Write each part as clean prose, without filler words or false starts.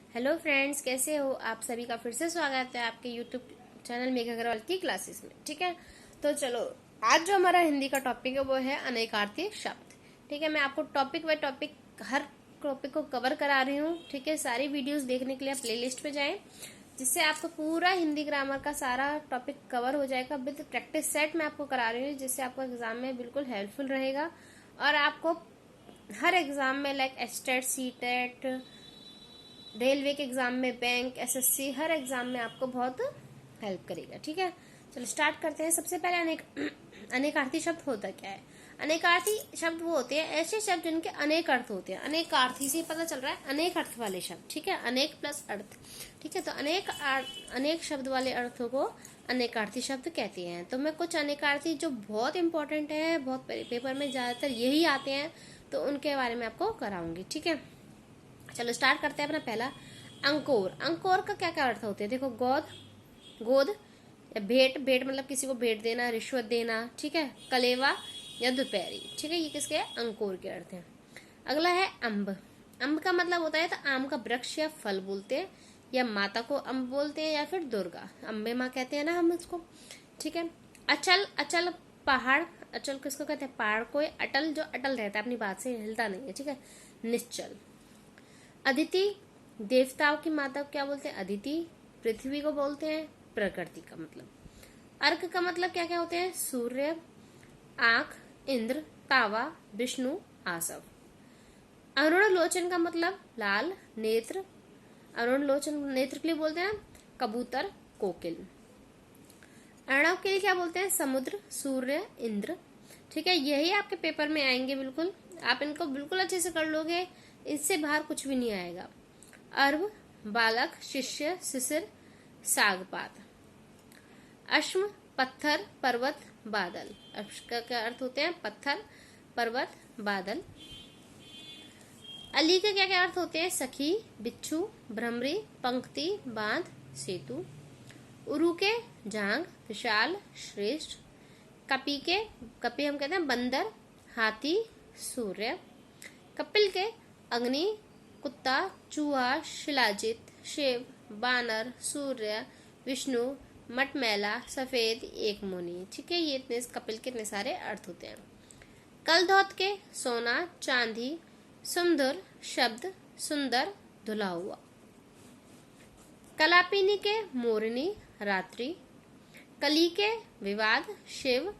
Hello friends, कैसे हो आप सभी का फिर से स्वागत है आपके यूट्यूब चैनल मेघा अग्रवाल की क्लासेस में। ठीक है, तो चलो आज जो हमारा हिंदी का टॉपिक है वो है अनेकार्थी शब्द। ठीक है, मैं आपको topic by topic her topic को कवर करा रही हूँ। ठीक है, सारी वीडियोस देखने के लिए आप प्लेलिस्ट पे जाएं, जिससे आपको पूरा हिंदी ग्रामर का सारा टॉपिक कवर हो जाएगा। विद प्रैक्टिस सेट मैं आपको करा रही हूँ, जिससे आपको एग्जाम में बिल्कुल हेल्पफुल रहेगा और आपको हर एग्जाम में लाइक एचटेट, सीटेट, रेलवे के एग्जाम में, बैंक, एसएससी, हर एग्जाम में आपको बहुत हेल्प करेगा। ठीक है, चलो स्टार्ट करते हैं। सबसे पहले अनेकार्थी शब्द होता क्या है? अनेकार्थी शब्द वो होते हैं ऐसे शब्द जिनके अनेक अर्थ होते हैं। अनेकार्थी से पता चल रहा है अनेक अर्थ वाले शब्द। ठीक है, अनेक प्लस अर्थ। ठीक है, तो अनेक शब्द वाले अर्थों को अनेकार्थी शब्द कहते हैं। तो मैं कुछ अनेकार्थी जो बहुत इंपॉर्टेंट है, बहुत पेपर में ज्यादातर यही आते हैं, तो उनके बारे में आपको कराऊंगी। ठीक है, चलो स्टार्ट करते हैं अपना पहला। अंकोर। अंकोर का क्या क्या अर्थ होते हैं? देखो, गोद या भेंट। भेंट मतलब किसी को भेंट देना, रिश्वत देना। ठीक है, कलेवा या दोपहरी। ठीक है, ये किसके अंकोर के अर्थ हैं। अगला है अम्ब। अम्ब का मतलब होता है तो आम का वृक्ष या फल बोलते हैं, या माता को अम्ब बोलते हैं, या फिर दुर्गा, अम्बे माँ कहते हैं ना हम इसको। ठीक है, अचल। अचल पहाड़। अचल किसको कहते हैं? पहाड़ को। अटल जो अटल रहता है, अपनी बात से हिलता नहीं है। ठीक है, निश्चल। अदिति, देवताओं की माता को क्या बोलते हैं? अदिति। पृथ्वी को बोलते हैं प्रकृति का मतलब। अर्क का मतलब क्या क्या होते हैं? सूर्य, आंख, इंद्र, तावा, विष्णु, आसव। अरुण लोचन का मतलब लाल नेत्र। अरुण लोचन नेत्र के लिए बोलते हैं कबूतर, कोकिल। अर्णव के लिए क्या बोलते हैं? समुद्र, सूर्य, इंद्र। ठीक है, यही आपके पेपर में आएंगे। बिल्कुल आप इनको बिल्कुल अच्छे से कर लोगे, इससे बाहर कुछ भी नहीं आएगा। अर्व, बालक, शिष्य, शिशिर, सागपात। अश्म, पत्थर, पर्वत, बादल। अश्म का क्या अर्थ होते हैं? पत्थर, पर्वत, बादल। अली के क्या क्या अर्थ होते हैं? सखी, बिच्छू, भ्रमरी, पंक्ति, बांध, सेतु। उरु के जांग, विशाल, श्रेष्ठ। कपी हम कहते हैं बंदर, हाथी, सूर्य। कपिल के अग्नि, कुत्ता, चूहा, शिलाजित, शिव, बानर, सूर्य, विष्णु, मटमैला, सफेद, एक मुनि। ठीक है, ये इतने कपिल के इतने सारे अर्थ होते हैं। कलधौत के सोना, चांदी, सुंदर, शब्द, सुंदर, धुला हुआ। कलापिनी के मोरनी, रात्रि। कली के विवाद, शिव,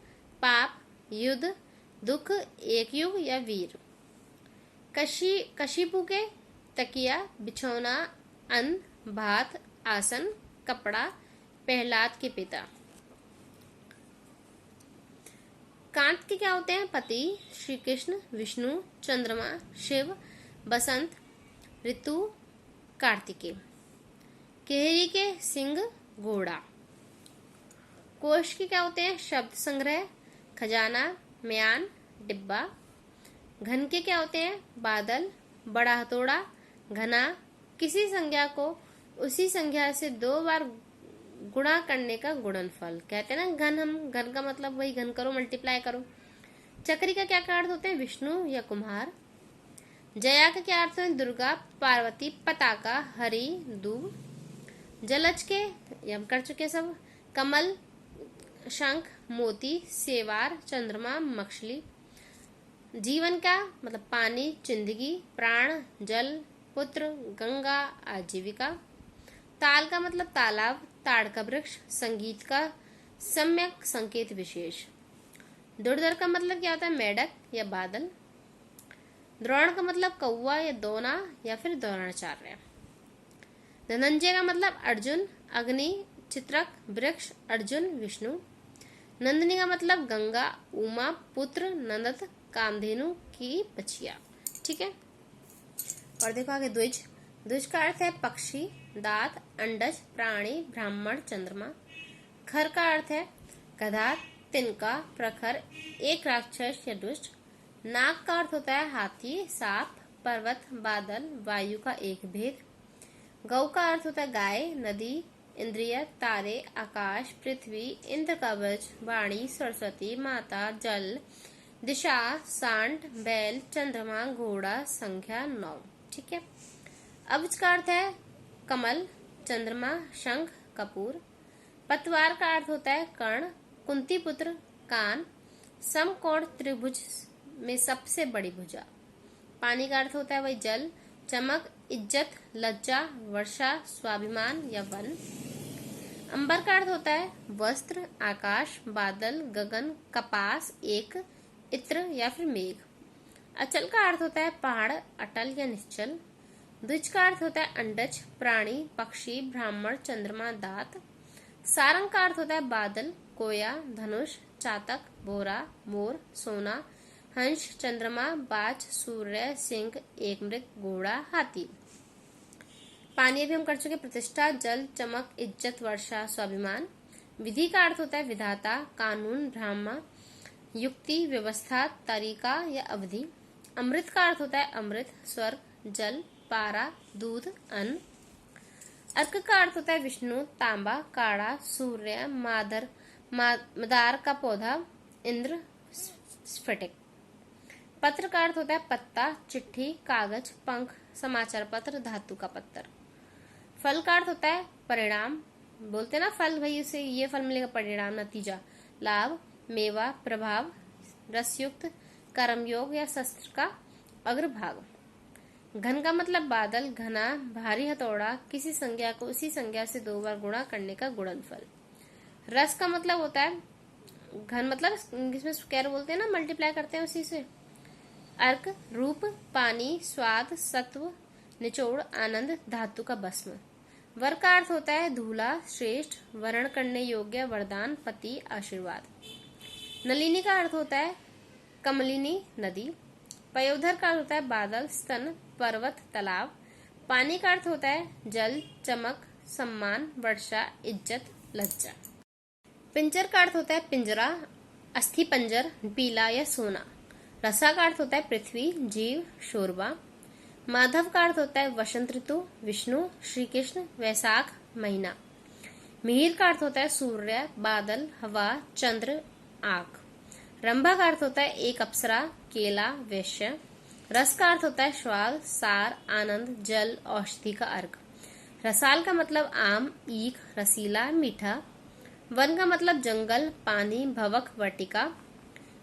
पाप, युद्ध, दुख, एक युग या वीर। कशिपु के तकिया, बिछौना, अन्न, भात, आसन, कपड़ा, प्रहलाद के पिता। कांत के क्या होते हैं? पति, श्री कृष्ण, विष्णु, चंद्रमा, शिव, बसंत, ऋतु, कार्तिकेय। केहरी के सिंह, घोड़ा। कोश के क्या होते हैं? शब्द संग्रह, खजाना, म्यान, डिब्बा। घन के क्या होते हैं? बादल, बड़ा हथौड़ा, घना। किसी संख्या को उसी संख्या से 2 बार गुणा करने का गुणनफल कहते हैं ना। घन, हम घन का मतलब वही घन करो, मल्टीप्लाई करो। चक्री का क्या अर्थ होते हैं? विष्णु या कुम्हार। जया का क्या अर्थ है? दुर्गा, पार्वती, पताका, हरि, दूब। जलज के हम कर चुके सब। कमल, शंख, मोती, सेवार, चंद्रमा, मछली। जीवन का मतलब पानी, जिंदगी, प्राण, जल, पुत्र, गंगा, आजीविका। ताल का मतलब तालाब, ताड़ का वृक्ष, संगीत का सम्यक संकेत विशेष। दुर्धर का मतलब क्या होता है? मेढक या बादल। द्रोण का मतलब कौवा या दोना या फिर द्रोणाचार्य। धनंजय का मतलब अर्जुन, अग्नि, चित्रक, वृक्ष, अर्जुन, विष्णु। नंदिनी का मतलब गंगा, उमा, पुत्र, नंदत, कामधेनु की बछिया। ठीक है, और देखो आगे द्विज। द्विज का अर्थ है पक्षी, दांत, अंडज, प्राणी, ब्राह्मण, चंद्रमा। खर का अर्थ है गधा, तिनका, प्रखर, एक राक्षस या दुष्ट। नाग का अर्थ होता है हाथी, सांप, पर्वत, बादल, वायु का एक भेद। गौ का अर्थ होता है गाय, नदी, इंद्रिय, तारे, आकाश, पृथ्वी, इंद्र कवच, वाणी, सरस्वती, माता, जल, दिशा, सांड, बैल, चंद्रमा, घोड़ा, संख्या 9। ठीक है, अब इसका अर्थ है कमल, चंद्रमा, शंख, कपूर। पतवार का अर्थ होता है कर्ण, कुंती पुत्र, कान, समकोण त्रिभुज में सबसे बड़ी भुजा। पानी का अर्थ होता है वही जल, चमक, इज्जत, लज्जा, वर्षा, स्वाभिमान या वन। अंबर का अर्थ होता है वस्त्र, आकाश, बादल, गगन, कपास, एक, इत्र या फिर मेघ। अचल का अर्थ होता है पहाड़, अटल या निश्चल। द्विज का अर्थ होता है अंडज, प्राणी, पक्षी, ब्राह्मण, चंद्रमा, दात। सारंग का अर्थ होता है बादल, कोया, धनुष, चातक, भोरा, मोर, सोना, हंस, चंद्रमा, बाज, सूर्य, सिंह, एकमृग, घोड़ा, हाथी। पानी अभी हम कर चुके। प्रतिष्ठा, जल, चमक, इज्जत, वर्षा, स्वाभिमान। विधि का अर्थ होता है विधाता, कानून, ब्राह्मण, युक्ति, व्यवस्था, तरीका या अवधि। अमृत का अर्थ होता है अमृत, स्वर्ग, जल, पारा, दूध, अन्न। अर्क का अर्थ होता है विष्णु, तांबा, काड़ा, सूर्य, मदार का पौधा, इंद्र, स्फटिक। पत्र का अर्थ होता है पत्ता, चिट्ठी, कागज, पंख, समाचार पत्र, धातु का पत्थर। फल का अर्थ होता है परिणाम, बोलते ना फल, भाई उसे ये फल मिलेगा, परिणाम, नतीजा, लाभ, मेवा, प्रभाव, रसयुक्त, कर्मयोग या शस्त्र का अग्रभाग। घन का मतलब बादल, घना, भारी हथौड़ा, किसी संज्ञा को उसी संज्ञा से 2 बार गुणा करने का गुणनफल। रस का मतलब होता है घन, मतलब इंग्लिश में स्क्वायर बोलते हैं ना, मल्टीप्लाई करते हैं उसी से। अर्क, रूप, पानी, स्वाद, सत्व, निचोड़, आनंद, धातु का भस्म। वर का अर्थ होता है दूल्हा, श्रेष्ठ, वर्ण करने योग्य, वरदान, पति, आशीर्वाद। नलिनी का अर्थ होता है कमलिनी, नदी। पयोधर का अर्थ होता है बादल, स्तन, पर्वत, तालाब। पानी का अर्थ होता है जल, चमक, सम्मान, वर्षा, इज्जत, लज्जा। पिंजर का अर्थ होता है पिंजरा, अस्थि पंजर, पीला या सोना। रसा का अर्थ होता है पृथ्वी, जीव, शोरबा। माधव का अर्थ होता है वसंत ऋतु, विष्णु, श्री कृष्ण, वैशाख महीना। मिहिर का अर्थ होता है सूर्य, बादल, हवा, चंद्र, आग। रंभा का अर्थ होता है एक अप्सरा, केला, वैश्य। रस का अर्थ होता है स्वाद, सार, आनंद, जल, औषधि का अर्क। रसाल का मतलब आम, ईख, रसीला, मीठा। वन का मतलब जंगल, पानी, भवक, वर्टिका।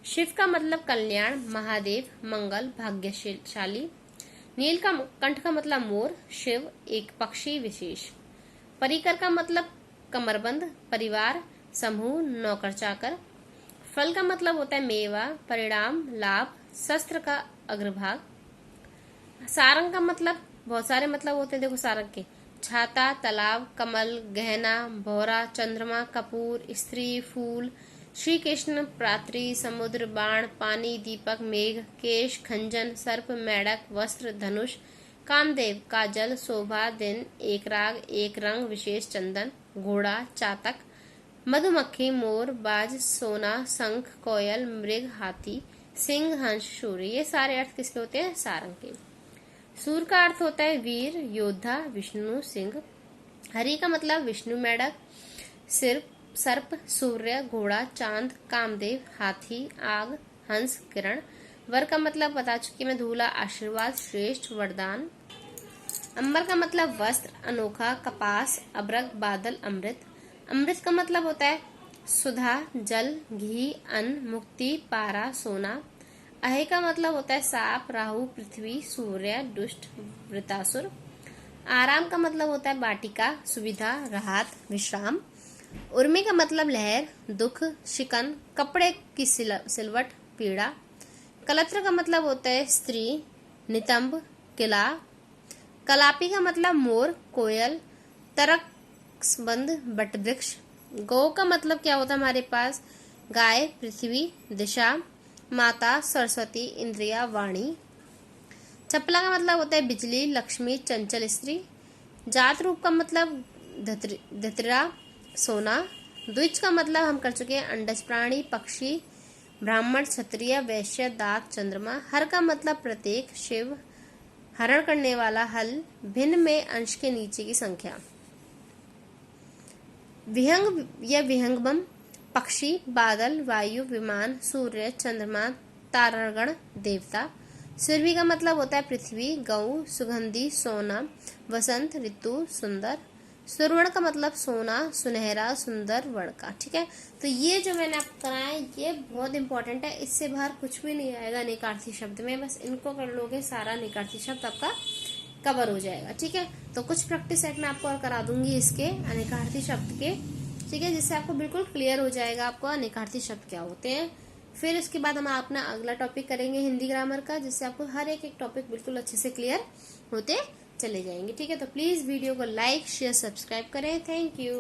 शिव का मतलब कल्याण, महादेव, मंगल, भाग्यशाली। नील का कंठ का मतलब मोर, शिव, एक पक्षी विशेष। परिकर का मतलब कमरबंद, परिवार, समूह, नौकर चाकर। फल का मतलब होता है मेवा, परिणाम, लाभ, शस्त्र का अग्रभाग। सारंग का मतलब बहुत सारे मतलब होते हैं, देखो सारंग के छाता, तालाब, कमल, गहना, भौरा, चंद्रमा, कपूर, स्त्री, फूल, श्री कृष्ण, प्रात्री, समुद्र, बाण, पानी, दीपक, मेघ, केश, खंजन, सर्प, मेढक, वस्त्र, धनुष, कामदेव, काजल, शोभा, दिन, एक राग, एक रंग, विशेष, चंदन, घोड़ा, चातक, मधुमक्खी, मोर, बाज, सोना, शंख, कोयल, मृग, हाथी, सिंह, हंस, सूर्य। ये सारे अर्थ किसके होते हैं? सारंग के। सूर का अर्थ होता है वीर, योद्धा, विष्णु, सिंह। हरि का मतलब विष्णु, मेढक, सिर, सर्प, सूर्य, घोड़ा, चांद, कामदेव, हाथी, आग, हंस, किरण। वर का मतलब बता चुकी मैं, दूल्हा, आशीर्वाद, श्रेष्ठ, वरदान। अंबर का मतलब वस्त्र, अनोखा, कपास, अबरक, बादल, अमृत। अमृत का मतलब होता है सुधा, जल, घी, अन्न, मुक्ति, पारा, सोना। अहे का मतलब होता है सांप, राहु, पृथ्वी, सूर्य, दुष्ट, वृतासुर। आराम का मतलब होता है वाटिका, सुविधा, राहत, विश्राम। उर्मी का मतलब लहर, दुख, शिकन, कपड़े की सिलवट, पीड़ा। कलत्र का मतलब होता है स्त्री, नितंब, किला। कलापी का मतलब मोर, कोयल, तरक्सबंद, बटवृक्ष। गौ का मतलब क्या होता है हमारे पास? गाय, पृथ्वी, दिशा, माता, सरस्वती, इंद्रिया, वाणी। चपला का मतलब होता है बिजली, लक्ष्मी, चंचल स्त्री। जात रूप का मतलब धतरा, सोना। द्विज का मतलब हम कर चुके हैं अंडज, प्राणी, पक्षी, ब्राह्मण, क्षत्रिय, वैश्य, दात, चंद्रमा। हर का मतलब प्रत्येक, शिव, हरण करने वाला, हल, भिन्न में अंश के नीचे की संख्या। विहंग या विहंगम, पक्षी, बादल, वायु, विमान, सूर्य, चंद्रमा, तारागण, देवता। सुरभि का मतलब होता है पृथ्वी, गौ, सुगंधी, सोना, वसंत ऋतु, सुंदर। सुवर्ण का मतलब सोना, सुनहरा, सुंदर, वर्ण का। ठीक है, तो ये जो मैंने आपको कराया ये बहुत इंपॉर्टेंट है, इससे बाहर कुछ भी नहीं आएगा अनेकार्थी शब्द में, बस इनको कर लोगे सारा अनेकार्थी शब्द आपका कवर हो जाएगा। ठीक है, तो कुछ प्रैक्टिस सेट मैं आपको और करा दूंगी इसके अनेकार्थी शब्द के। ठीक है, जिससे आपको बिल्कुल क्लियर हो जाएगा आपको अनेकार्थी शब्द क्या होते हैं। फिर उसके बाद हम अपना अगला टॉपिक करेंगे हिंदी ग्रामर का, जिससे आपको हर एक टॉपिक बिल्कुल अच्छे से क्लियर होते चले जाएंगे। ठीक है, तो प्लीज वीडियो को लाइक शेयर सब्सक्राइब करें। Thank you.